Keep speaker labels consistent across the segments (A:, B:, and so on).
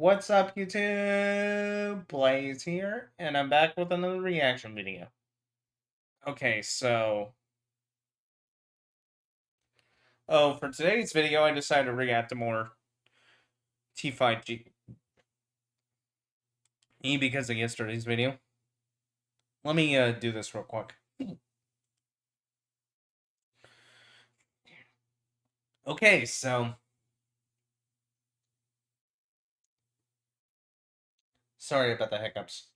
A: What's up, YouTube? Blaze here, and I'm back with another reaction video. Okay, so... for today's video, I decided to react to more T5 because of yesterday's video. Let me do this real quick. Okay, so... Sorry about the hiccups.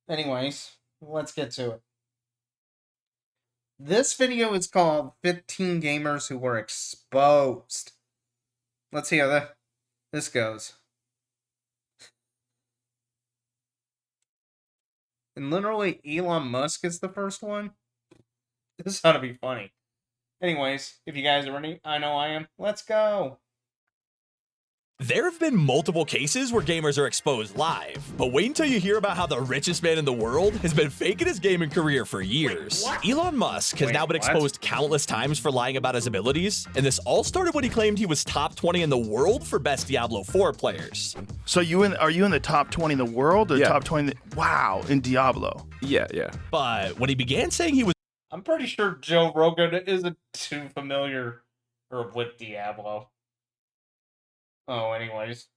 A: Anyways, let's get to it. This video is called 15 Gamers Who Were Exposed. Let's see how this goes. And literally, Elon Musk is the first one. This ought to be funny. Anyways, if you guys are ready, I know I am. Let's go.
B: There have been multiple cases where gamers are exposed live, but wait until you hear about how the richest man in the world has been faking his gaming career for years. Elon Musk has now been exposed countless times for lying about his abilities, and this all started when he claimed he was top 20 in the world for best Diablo 4 players.
C: So are you in the top 20 in the world, or top 20? Wow, in Diablo.
D: Yeah.
B: But when he began saying he was
A: I'm pretty sure Joe Rogan isn't too familiar with Diablo. Oh, anyways.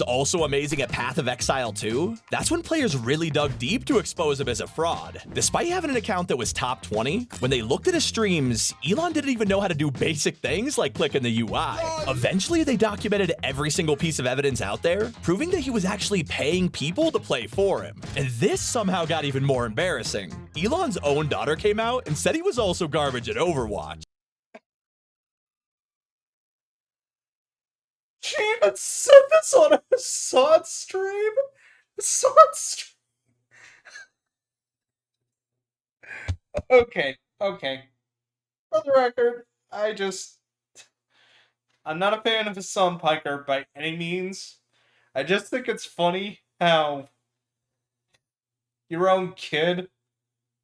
B: also amazing at Path of Exile 2, that's when players really dug deep to expose him as a fraud. Despite having an account that was top 20, when they looked at his streams, Elon didn't even know how to do basic things like click in the UI. Eventually, they documented every single piece of evidence out there, proving that he was actually paying people to play for him. And this somehow got even more embarrassing. Elon's own daughter came out and said he was also garbage at Overwatch.
A: She even said this on a Sod stream? Okay. For the record, I'm not a fan of Hassan Piker by any means. I just think it's funny how your own kid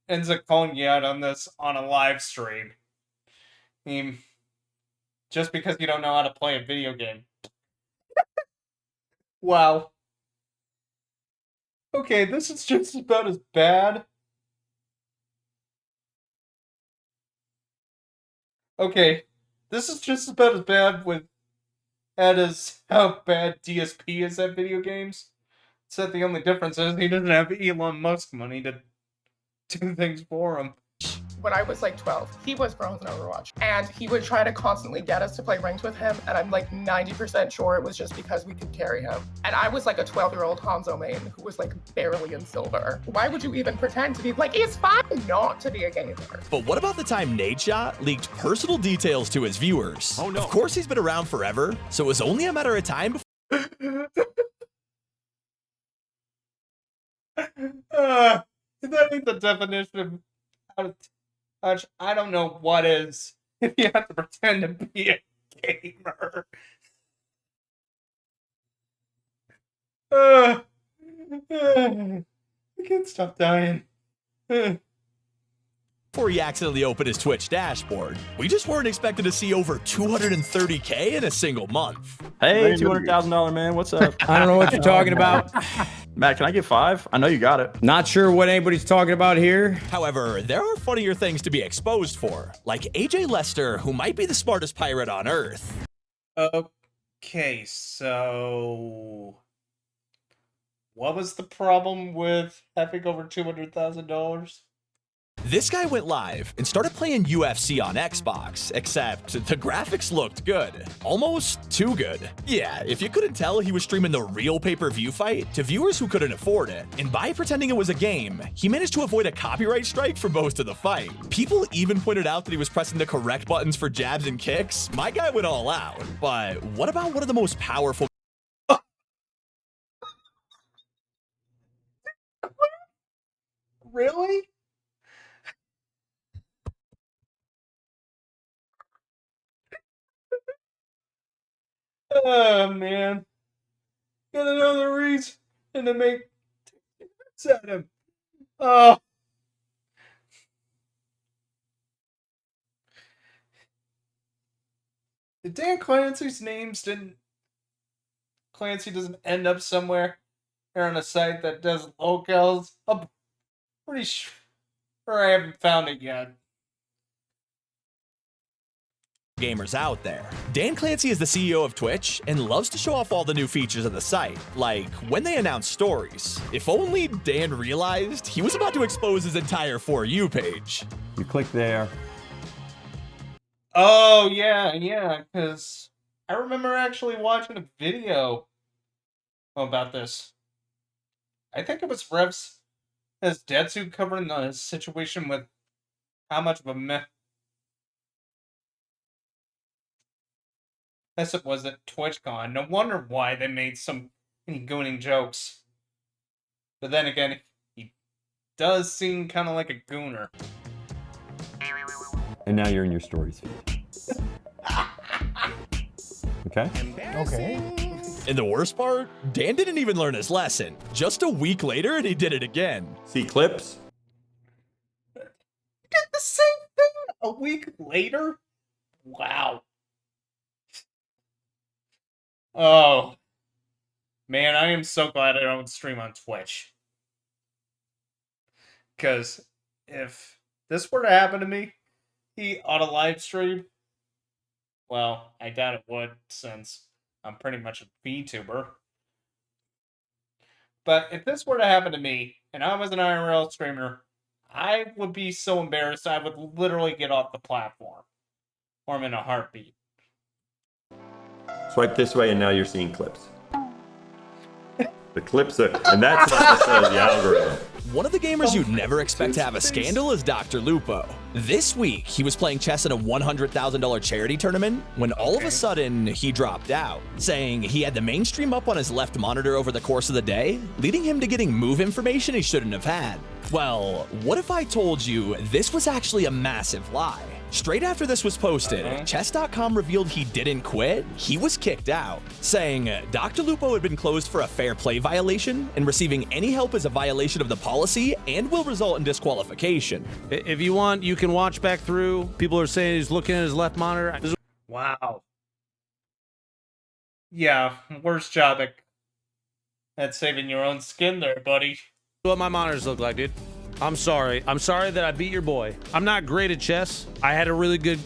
A: ends up calling you out on this on a live stream. I mean, just because you don't know how to play a video game. Wow. Okay, this is just about as bad. Okay, this is just about as bad as how bad DSP is at video games. Except the only difference is he doesn't have Elon Musk money to do things for him.
E: When I was like 12, he was bronze in Overwatch, and he would try to constantly get us to play ranked with him, and I'm like 90% sure it was just because we could carry him. And I was like a 12-year-old Hanzo main who was like barely in silver. Why would you even pretend to be like, it's fine not to be a gamer?
B: But what about the time Nadeshot leaked personal details to his viewers?
D: Oh no.
B: Of course he's been around forever, so it was only a matter of time before
A: That ain't the definition of I don't know what is if you have to pretend to be a gamer. I can't stop dying.
B: before he accidentally opened his Twitch dashboard. We just weren't expecting to see over 230K in a single month.
D: Hey, $200,000 man, what's up?
F: I don't know what you're talking about.
D: Matt, can I get 5? I know you got it.
F: Not sure what anybody's talking about here.
B: However, there are funnier things to be exposed for, like AJ Lester, who might be the smartest pirate on Earth.
A: Okay, so what was the problem with having over $200,000?
B: This guy went live and started playing UFC on Xbox, except the graphics looked good. Almost too good. Yeah, if you couldn't tell, he was streaming the real pay-per-view fight to viewers who couldn't afford it. And by pretending it was a game, he managed to avoid a copyright strike for most of the fight. People even pointed out that he was pressing the correct buttons for jabs and kicks. My guy went all out. But what about one of the most powerful...
A: Really? Oh, man. Got another reason to make at him. Oh. Dan Clancy's names didn't. Clancy doesn't end up somewhere here on a site that does locales. I'm pretty sure I haven't found it yet.
B: Gamers out there. Dan Clancy is the CEO of Twitch and loves to show off all the new features of the site, like when they announce stories. If only Dan realized he was about to expose his entire For You page.
G: You click there.
A: Oh, yeah, because I remember actually watching a video about this. I think it was Revs as Detsu covering the situation with how much of a mess it was at TwitchCon. No wonder why they made so many gooning jokes. But then again, he does seem kind of like a gooner.
G: And now you're in your stories feed. Okay?
H: Okay.
B: And the worst part, Dan didn't even learn his lesson. Just a week later, and he did it again.
G: See clips?
A: Did the same thing a week later? Wow. Oh. Man, I am so glad I don't stream on Twitch. Because if this were to happen to me, on a live stream, well, I doubt it would, since I'm pretty much a VTuber. But if this were to happen to me, and I was an IRL streamer, I would be so embarrassed I would literally get off the platform. Or I'm in a heartbeat.
G: Swipe this way and now you're seeing clips. The clips are, and that's what says the algorithm.
B: One of the gamers you'd never expect to have a scandal is Dr. Lupo. This week, he was playing chess in a $100,000 charity tournament when all of a sudden, he dropped out, saying he had the mainstream up on his left monitor over the course of the day, leading him to getting move information he shouldn't have had. Well, what if I told you this was actually a massive lie? Straight after this was posted, Chess.com revealed he didn't quit, he was kicked out, saying Dr. Lupo had been closed for a fair play violation, and receiving any help is a violation of the policy and will result in disqualification.
F: If you want, you can watch back through. People are saying he's looking at his left monitor.
A: Wow. Yeah, worst job at saving your own skin there, buddy.
F: What my monitors look like, dude. I'm sorry. I'm sorry that I beat your boy. I'm not great at chess. I had a really good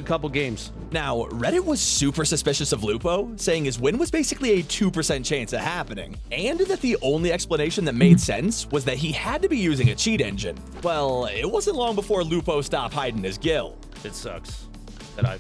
F: couple games.
B: Now, Reddit was super suspicious of Lupo, saying his win was basically a 2% chance of happening, and that the only explanation that made sense was that he had to be using a cheat engine. Well, it wasn't long before Lupo stopped hiding his guilt.
F: It sucks that I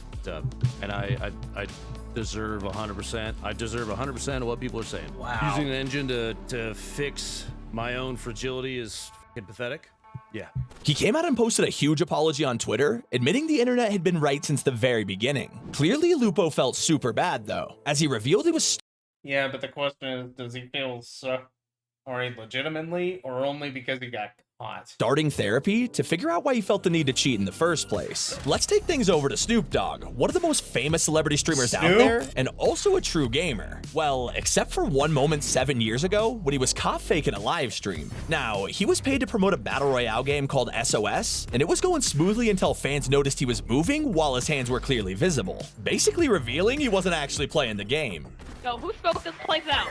F: and I deserve 100%. I deserve 100% of what people are saying.
A: Wow.
F: Using an engine to fix my own fragility is fucking pathetic. Yeah.
B: He came out and posted a huge apology on Twitter, admitting the internet had been right since the very beginning. Clearly, Lupo felt super bad, though, as he revealed he was
A: Yeah, but the question is, does he feel sorry legitimately, or only because he got caught?
B: starting therapy to figure out why he felt the need to cheat in the first place. Let's take things over to Snoop Dogg, one of the most famous celebrity streamers out there, and also a true gamer. Well, except for one moment 7 years ago, when he was caught faking a live stream. Now, he was paid to promote a battle royale game called SOS, and it was going smoothly until fans noticed he was moving while his hands were clearly visible, basically revealing he wasn't actually playing the game.
I: Yo, who spoke this place out?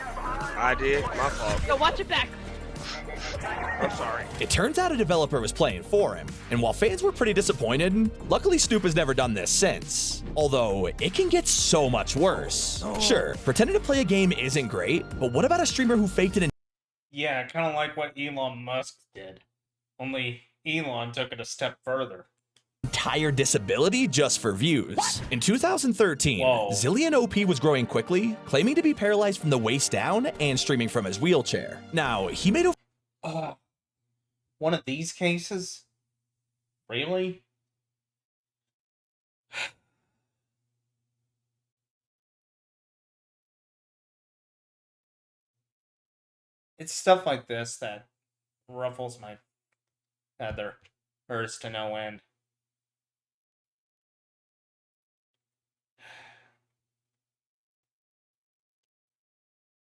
J: I did. My fault.
I: Yo, watch it back.
J: I'm sorry.
B: It turns out a developer was playing for him, and while fans were pretty disappointed, luckily Snoop has never done this since. Although, it can get so much worse. Sure, pretending to play a game isn't great, but what about a streamer who faked an
A: Yeah, kind of like what Elon Musk did. Only Elon took it a step further.
B: entire disability just for views? In 2013,
A: Whoa.
B: Zillion OP was growing quickly, claiming to be paralyzed from the waist down and streaming from his wheelchair. Now, he made a
A: One of these cases? Really? It's stuff like this that ruffles my feather. Hurts to no end.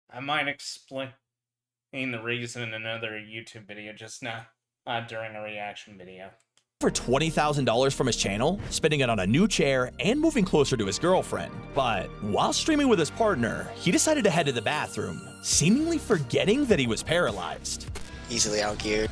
A: I might explain the reason in another YouTube video, just not during a reaction video.
B: for $20,000 from his channel, spending it on a new chair and moving closer to his girlfriend. But while streaming with his partner, he decided to head to the bathroom, seemingly forgetting that he was paralyzed.
H: Easily outgeared.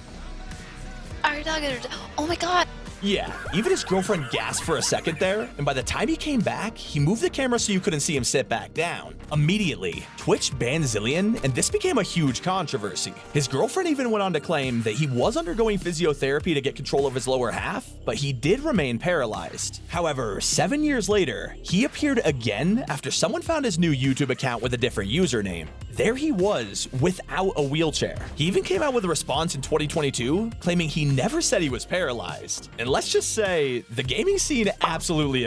H: Oh my god!
B: Yeah, even his girlfriend gasped for a second there, and by the time he came back, he moved the camera so you couldn't see him sit back down. Immediately, Twitch banned Zillion, and this became a huge controversy. His girlfriend even went on to claim that he was undergoing physiotherapy to get control of his lower half, but he did remain paralyzed. However, 7 years later, he appeared again after someone found his new YouTube account with a different username. There he was, without a wheelchair. He even came out with a response in 2022, claiming he never said he was paralyzed. And let's just say, the gaming scene absolutely